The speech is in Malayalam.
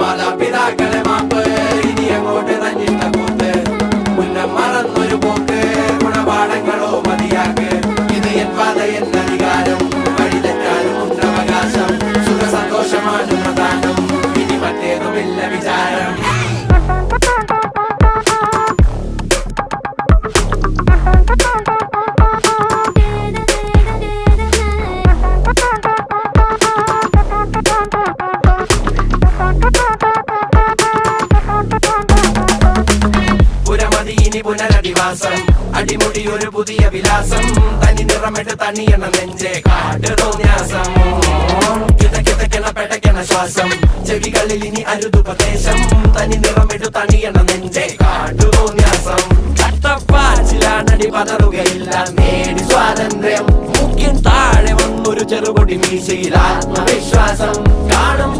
മാതാപിതാക്കളെ മാപ്പ് ഇനി അങ്ങോട്ട് തന്നിട്ട കൂത്ത് മുന്നം മറന്നൊരു പോക്ക് ഗുണപാഠങ്ങളോ മതിയാക്ക് ഇത് എൻ പാത എന്നധികാരം വഴി തെറ്റാനും ഉണ്ടവകാശം സുഖ സന്തോഷമാണ് പ്രധാനം ഇനി മറ്റേതുമില്ല വിചാരം ഇനി പുനരധിവാസം അടിമുടി ഒരു പുതിയ വിലാസം തനി നിറമിട്ട് തണിയണ നെഞ്ചെ കാട്ട് തോന്യാസം കിതക്കിതക്കണ പെടക്കണ ശ്വാസം ചെവികളിൽ ഇനി അരുതുപദേശം തനി നിറമിട്ട് തണിയണ നെഞ്ചെ കാട്ടു തോന്യാസം ചട്ടപ്പാച്ചിലാണടി പതറുകയില്ല നേടി സ്വാതന്ത്ര്യം മുഖ്യൻ താഴെ വന്നൊരു ചെറുപൊടി മീശയിൽ ആത്മവിശ്വാസം കാണും